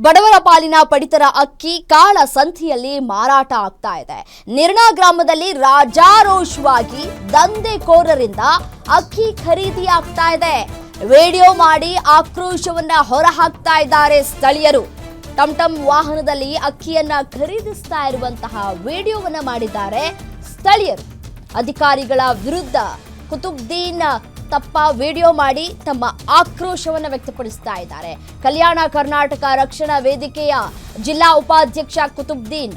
ಬಡವರ ಪಾಲಿನ ಪಡಿತರ ಅಕ್ಕಿ ಕಾಳ ಸಂಧಿಯಲ್ಲಿ ಮಾರಾಟ ಆಗ್ತಾ ಇದೆ. ನಿರ್ಣಾ ಗ್ರಾಮದಲ್ಲಿ ರಾಜಾರೋಷವಾಗಿ ದಂಧೆಕೋರರಿಂದ ಅಕ್ಕಿ ಖರೀದಿ ಆಗ್ತಾ ಇದೆ. ವಿಡಿಯೋ ಮಾಡಿ ಆಕ್ರೋಶವನ್ನ ಹೊರಹಾಕ್ತಾ ಇದ್ದಾರೆ ಸ್ಥಳೀಯರು. ಟಮ್ ವಾಹನದಲ್ಲಿ ಅಕ್ಕಿಯನ್ನ ಖರೀದಿಸ್ತಾ ಇರುವಂತಹ ವಿಡಿಯೋವನ್ನ ಮಾಡಿದ್ದಾರೆ ಸ್ಥಳೀಯರು. ಅಧಿಕಾರಿಗಳ ವಿರುದ್ಧ ಕುತುಬ್ದೀನ್ ತಪ್ಪ ವಿಡಿಯೋ ಮಾಡಿ ತಮ್ಮ ಆಕ್ರೋಶವನ್ನು ವ್ಯಕ್ತಪಡಿಸ್ತಾ ಇದ್ದಾರೆ. ಕಲ್ಯಾಣ ಕರ್ನಾಟಕ ರಕ್ಷಣಾ ವೇದಿಕೆಯ ಜಿಲ್ಲಾ ಉಪಾಧ್ಯಕ್ಷ ಕುತುಬ್ದೀನ್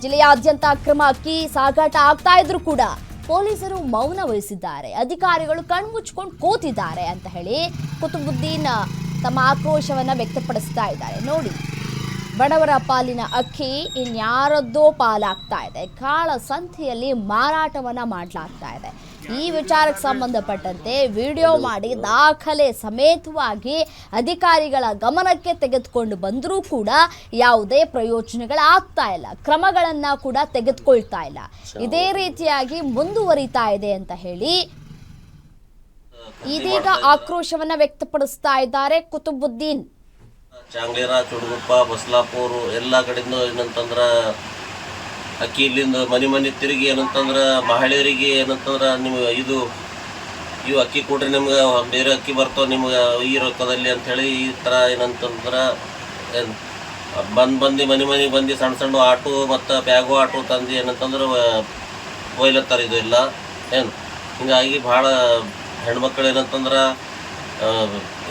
ಜಿಲ್ಲೆಯಾದ್ಯಂತ ಅಕ್ರಮ ಅಕ್ಕಿ ಸಾಗಾಟ ಆಗ್ತಾ ಇದ್ರು ಕೂಡ ಪೊಲೀಸರು ಮೌನ ವಹಿಸಿದ್ದಾರೆ, ಅಧಿಕಾರಿಗಳು ಕಣ್ಮುಚ್ಕೊಂಡು ಕೂತಿದ್ದಾರೆ ಅಂತ ಹೇಳಿ ಕುತುಬುದ್ದೀನ್ ತಮ್ಮ ಆಕ್ರೋಶವನ್ನ ವ್ಯಕ್ತಪಡಿಸ್ತಾ ಇದ್ದಾರೆ. ನೋಡಿ, ಬಡವರ ಪಾಲಿನ ಅಕ್ಕಿ ಇನ್ಯಾರದ್ದೋ ಪಾಲಾಗ್ತಾ ಇದೆ. ಕಾಳ ಸಂಧಿಯಲ್ಲಿ ಮಾರಾಟವನ್ನ ಮಾಡಲಾಗ್ತಾ ಇದೆ. ಈ ವಿಚಾರಕ್ಕೆ ಸಂಬಂಧಪಟ್ಟಂತೆ ವಿಡಿಯೋ ಮಾಡಿ ದಾಖಲೆ ಸಮೇತವಾಗಿ ಅಧಿಕಾರಿಗಳ ಗಮನಕ್ಕೆ ತೆಗೆದುಕೊಂಡು ಬಂದರೂ ಕೂಡ ಯಾವುದೇ ಪ್ರಯೋಜನಗಳಾಗ್ತಾ ಇಲ್ಲ, ಕ್ರಮಗಳನ್ನ ಕೂಡ ತೆಗೆದುಕೊಳ್ತಾ ಇಲ್ಲ. ಇದೇ ರೀತಿಯಾಗಿ ಮುಂದುವರಿತಾ ಇದೆ ಅಂತ ಹೇಳಿ ಇದೀಗ ಆಕ್ರೋಶವನ್ನ ವ್ಯಕ್ತಪಡಿಸ್ತಾ ಇದ್ದಾರೆ ಕುತುಬುದ್ದೀನ್. ಚಾಂಗ್ಲೇರ, ಚುಡುಗುಪ್ಪ, ಬಸ್ಲಾಪುರ ಎಲ್ಲ ಕಡೆಯಿಂದ ಏನಂತಂದ್ರೆ ಅಕ್ಕಿ ಇಲ್ಲಿಂದ ಮನೆ ತಿರುಗಿ ಏನಂತಂದ್ರೆ ಮಹಿಳೆಯರಿಗೆ ಏನಂತಂದ್ರೆ ನೀವು ಇವು ಅಕ್ಕಿ ಕೊಡ್ರಿ, ನಿಮ್ಗೆ ಬೇರೆ ಅಕ್ಕಿ ಬರ್ತಾವ ನಿಮ್ಗೆ ಈ ರೊಕ್ಕದಲ್ಲಿ ಅಂಥೇಳಿ ಈ ಥರ ಏನಂತಂದ್ರೆ ಬಂದು ಮನೆ ಬಂದು ಸಣ್ಣ ಆಟೋ ಮತ್ತು ಬ್ಯಾಗು ಆಟೋ ತಂದು ಏನಂತಂದ್ರೆ ಒಯ್ಲತ್ತಾರೆ. ಇದು ಎಲ್ಲ ಏನು ಹಿಂಗಾಗಿ ಭಾಳ ಹೆಣ್ಮಕ್ಳು ಏನಂತಂದ್ರೆ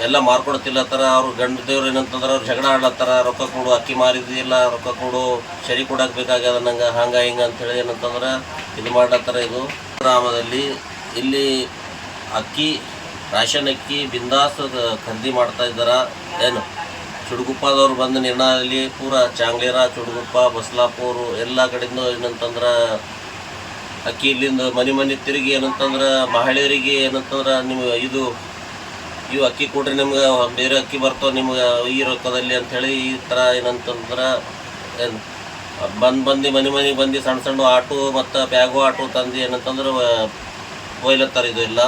ಎಲ್ಲ ಮಾರ್ಕೊಡ್ತಿಲ್ಲತ್ತಾರ. ಅವ್ರು ಗಂಡ ದೇವ್ರು ಏನಂತಂದ್ರೆ ಅವ್ರು ಜಗಳ ಆಡ್ಲತ್ತಾರ, ರೊಕ್ಕ ಕೊಡು, ಅಕ್ಕಿ ಮಾರಿದಿಲ್ಲ, ರೊಕ್ಕ ಕೊಡು, ಸರಿ ಕೊಡಕ್ಕೆ ಬೇಕಾಗ್ಯದ ನಂಗೆ, ಹಂಗೆ ಹಿಂಗೆ ಅಂಥೇಳಿ ಏನಂತಂದ್ರೆ ಇದು ಮಾಡ್ಲತ್ತಾರ. ಇದು ಗ್ರಾಮದಲ್ಲಿ ಇಲ್ಲಿ ಅಕ್ಕಿ ರೇಷನ್ ಅಕ್ಕಿ ಬಿಂದಾಸ್ ಖರೀದಿ ಮಾಡ್ತಾ ಇದ್ದಾರೆ. ಏನು ಚುಡುಗುಪ್ಪದವ್ರು ಬಂದು ನಿರ್ಣಯದಲ್ಲಿ ಪೂರ ಚಾಂಗ್ಲೇರ, ಚುಡುಗುಪ್ಪ, ಬಸ್ಲಾಪುರ ಎಲ್ಲ ಕಡೆಯಿಂದ ಏನಂತಂದ್ರೆ ಅಕ್ಕಿ ಇಲ್ಲಿಂದ ಮನೆ ತಿರುಗಿ ಏನಂತಂದ್ರೆ ಮಹಿಳೆಯರಿಗೆ ಏನಂತಂದ್ರೆ ನೀವು ಇವು ಅಕ್ಕಿ ಕೊಡ್ರಿ, ನಿಮ್ಗೆ ಬೇರೆ ಅಕ್ಕಿ ಬರ್ತಾವ ನಿಮ್ಗೆ ಈ ರೊಕ್ಕದಲ್ಲಿ ಅಂಥೇಳಿ ಈ ಥರ ಏನಂತಂದ್ರೆ ಏನು ಬಂದು ಮನೆ ಬಂದು ಸಣ್ಣ ಆಟೋ ಮತ್ತು ಬ್ಯಾಗು ಆಟೋ ತಂದು ಏನಂತಂದ್ರೆ ಒಯ್ಲತ್ತಾರೆ. ಇದು ಎಲ್ಲ